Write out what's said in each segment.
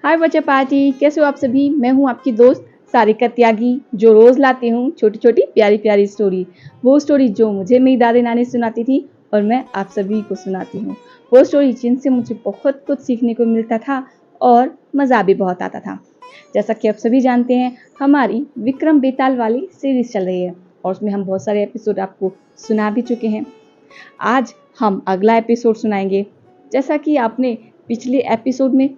हाय बच्चा पार्टी, कैसे हो आप सभी। मैं हूँ आपकी दोस्त सारिका त्यागी, जो रोज लाती हूँ छोटी छोटी प्यारी प्यारी स्टोरी। वो स्टोरी जो मुझे मेरी दादी नानी सुनाती थी और मैं आप सभी को सुनाती हूँ। वो स्टोरी जिनसे मुझे बहुत कुछ सीखने को मिलता था और मज़ा भी बहुत आता था। जैसा कि आप सभी जानते हैं, हमारी विक्रम बेताल वाली सीरीज चल रही है और उसमें हम बहुत सारे एपिसोड आपको सुना भी चुके हैं। आज हम अगला एपिसोड सुनाएंगे। जैसा कि आपने पिछले एपिसोड में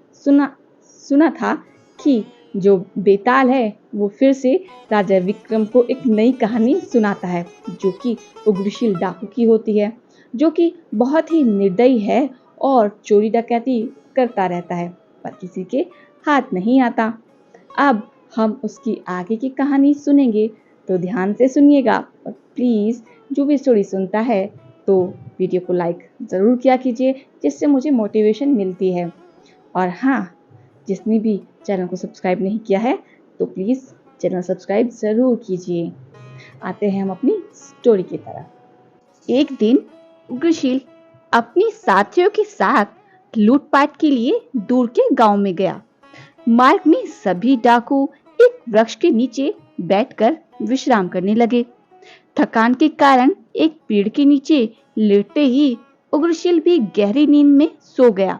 सुना था कि जो बेताल है वो फिर से राजा विक्रम को एक नई कहानी सुनाता है, जो कि उग्रशील डाकू की होती है, जो कि बहुत ही निर्दयी है और चोरी डकैती करता रहता है पर किसी के हाथ नहीं आता। अब हम उसकी आगे की कहानी सुनेंगे, तो ध्यान से सुनिएगा और प्लीज़ जो भी स्टोरी सुनता है तो वीडियो को लाइक ज़रूर किया कीजिए, जिससे मुझे मोटिवेशन मिलती है। और हाँ, जिसने भी चैनल को सब्सक्राइब नहीं किया है तो प्लीज़ चैनल सब्सक्राइब ज़रूर कीजिए। आते हैं हम अपनी स्टोरी की तरफ। एक दिन उग्रशील अपने साथियों के साथ लूटपाट के लिए दूर के गांव में गया। मार्ग में सभी डाकू एक वृक्ष के नीचे बैठकर विश्राम करने लगे। थकान के कारण एक पेड़ के नीचे लेटते ही उग्रशील भी गहरी नींद में सो गया।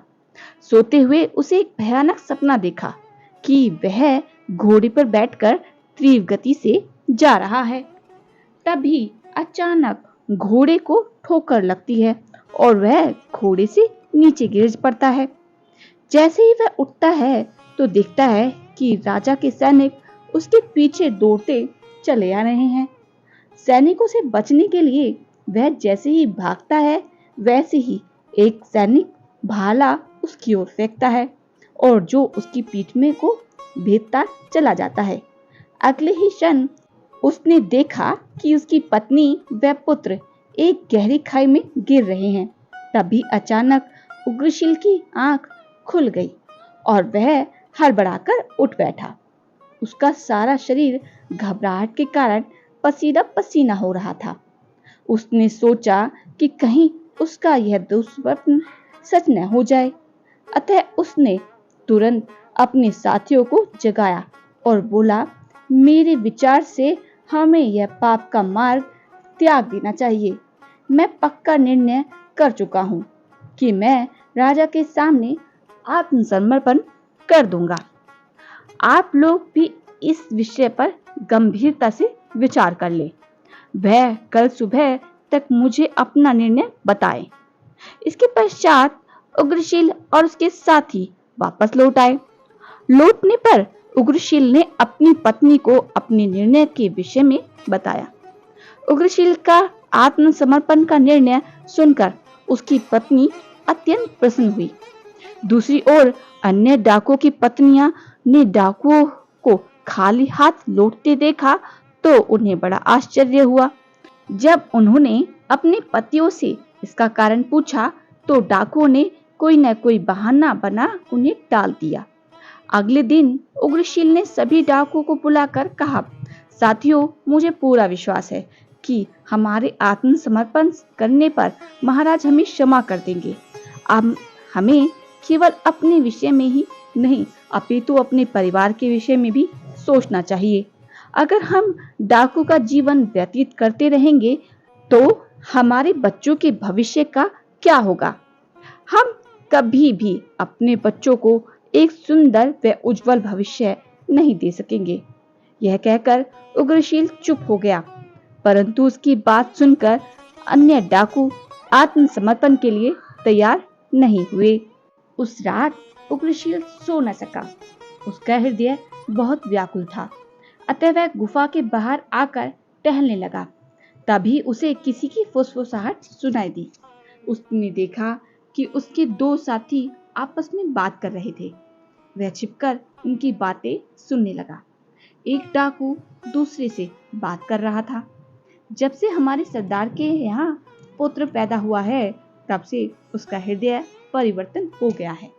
सोते हुए उसे एक भयानक सपना देखा कि वह घोड़े पर बैठकर तीव्र गति से जा रहा है। तभी अचानक घोड़े को ठोकर लगती है और वह घोड़े से नीचे गिर पड़ता है। जैसे ही वह उठता है तो देखता है कि राजा के सैनिक उसके पीछे दौड़ते चले आ रहे हैं। सैनिकों से बचने के लिए वह जैसे ही भागता है, वैसे ही एक सैनिक भाला उसकी ओर फेंकता है और जो उसकी पीठ में को भेदता चला जाता है। अगले ही क्षण उसने देखा कि उसकी पत्नी व पुत्र एक गहरी खाई में गिर रहे हैं। तभी अचानक उग्रशील की आंख खुल गई और वह हड़बड़ाकर उठ बैठा। उसका सारा शरीर घबराहट के कारण पसीना पसीना हो रहा था। उसने सोचा कि कहीं उसका यह दुस्वप्न सच न हो जाए। अतः उसने तुरंत अपने साथियों को जगाया और बोला, मेरे विचार से हमें यह पाप का मार्ग त्याग देना चाहिए। मैं पक्का निर्णय कर चुका हूँ कि मैं राजा के सामने आत्मसमर्पण कर दूंगा। आप लोग भी इस विषय पर गंभीरता से विचार कर ले। वह कल सुबह तक मुझे अपना निर्णय बताए। इसके पश्चात उग्रशील और उसके साथी वापस लौट आए। लौटने पर उग्रशील ने अपनी पत्नी को अपने निर्णय के विषय में बताया। उग्रशील का आत्मसमर्पण का निर्णय सुनकर उसकी पत्नी अत्यंत प्रसन्न हुई। दूसरी ओर अन्य डाकुओं की पत्नियां ने डाकुओं को खाली हाथ लौटते देखा तो उन्हें बड़ा आश्चर्य हुआ। जब उन्होंने अपने पतियों से इसका कारण पूछा तो डाकुओं ने कोई न कोई बहाना बना उन्हें टाल दिया। अगले दिन उग्रशील ने सभी डाकुओं को बुलाकर कहा, साथियों, मुझे पूरा विश्वास है कि हमारे आत्मसमर्पण करने पर महाराज हमें क्षमा कर देंगे। अब हमें केवल अपने विषय में ही नहीं अपितु अपने परिवार के विषय में भी सोचना चाहिए। अगर हम डाकू का जीवन व्यतीत करते रहेंगे तो हमारे बच्चों के भविष्य का क्या होगा। हम कभी भी अपने बच्चों को एक सुंदर व उज्जवल भविष्य नहीं दे सकेंगे। यह कहकर उग्रशील चुप हो गया, परंतु उसकी बात सुनकर अन्य डाकू आत्मसमर्पण के लिए तैयार नहीं हुए। उस रात उग्रशील सो न सका। उसका हृदय बहुत व्याकुल था। अतः वह गुफा के बाहर आकर टहलने लगा। तभी उसे किसी की फुसफुसाहट सुनाई दी। उसने देखा कि उसके दो साथी आपस में बात कर रहे थे। वह छिपकर उनकी बातें सुनने लगा। एक डाकू दूसरे से बात कर रहा था, जब से हमारे सरदार के यहाँ पुत्र पैदा हुआ है तब से उसका हृदय परिवर्तन हो गया है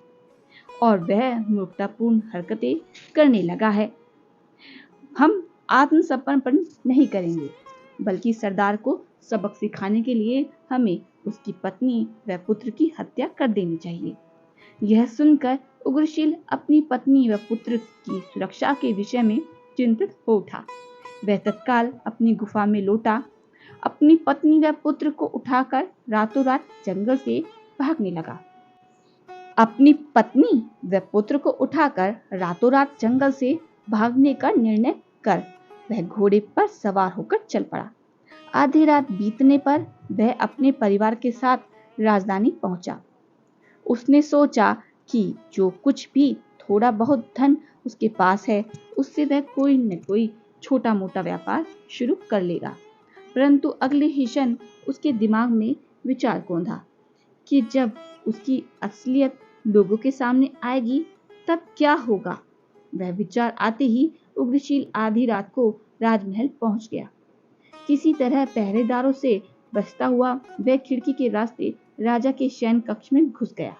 और वह मूर्खतापूर्ण हरकतें करने लगा है। हम आत्मसमर्पण नहीं करेंगे, बल्कि सरदार को सबक सिखाने के लिए हमें उसकी पत्नी व पुत्र की हत्या कर देनी चाहिए। यह सुनकर उग्रशील अपनी पत्नी व पुत्र की सुरक्षा के विषय में चिंतित हो उठा। वह तत्काल अपनी गुफा में लौटा, अपनी पत्नी व पुत्र को उठाकर रातों रात जंगल से भागने लगा। अपनी पत्नी व पुत्र को उठाकर रातों रात जंगल से भागने का निर्णय कर वह घोड़े पर सवार होकर चल पड़ा। आधी रात बीतने पर वह अपने परिवार के साथ राजधानी पहुंचा। उसने सोचा कि जो कुछ भी थोड़ा बहुत धन उसके पास है उससे वह कोई न कोई छोटा मोटा व्यापार शुरू कर लेगा। परंतु अगले ही क्षण उसके दिमाग में विचार कौंधा कि जब उसकी असलियत लोगों के सामने आएगी तब क्या होगा। वह विचार आते ही उग्रशील आधी रात को राजमहल पहुंच गया। किसी तरह पहरेदारों से बचता हुआ वह खिड़की के रास्ते राजा के शयन कक्ष में घुस गया।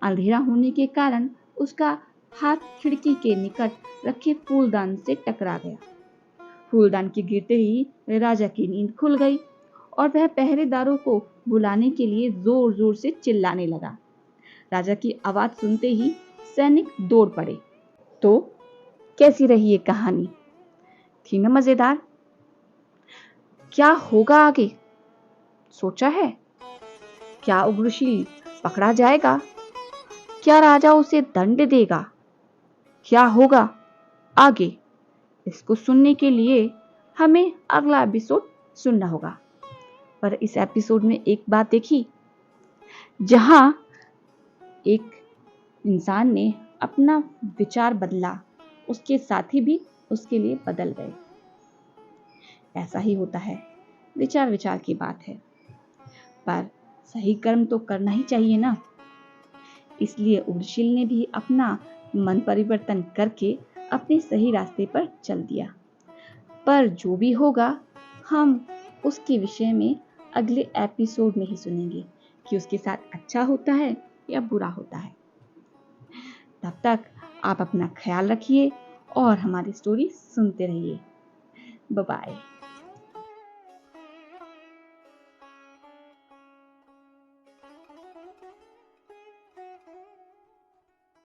अंधेरा होने के कारण उसका हाथ खिड़की के निकट रखे फूलदान से टकरा गया। फूलदान के गिरते ही राजा की नींद खुल गई और वह पहरेदारों को बुलाने के लिए जोर जोर से चिल्लाने लगा। राजा की आवाज सुनते ही सैनिक दौड़ पड़े। तो कैसी रही ये कहानी? थी ना मजेदार? क्या होगा आगे सोचा है? क्या उग्रशील पकड़ा जाएगा? क्या राजा उसे दंड देगा? क्या होगा आगे? इसको सुनने के लिए हमें अगला एपिसोड सुनना होगा। पर इस एपिसोड में एक बात देखी, जहां एक इंसान ने अपना विचार बदला, उसके साथी भी उसके लिए बदल गए। ऐसा ही होता है, विचार विचार की बात है, पर सही कर्म तो करना ही चाहिए ना। इसलिए उग्रशील ने भी अपना मन परिवर्तन करके अपने सही रास्ते पर चल दिया। पर जो भी होगा हम उसके विषय में अगले एपिसोड में ही सुनेंगे कि उसके साथ अच्छा होता है या बुरा होता है। तब तक आप अपना ख्याल रखिए और हमारी स्टोरी सुनते रहिए। Bye bye.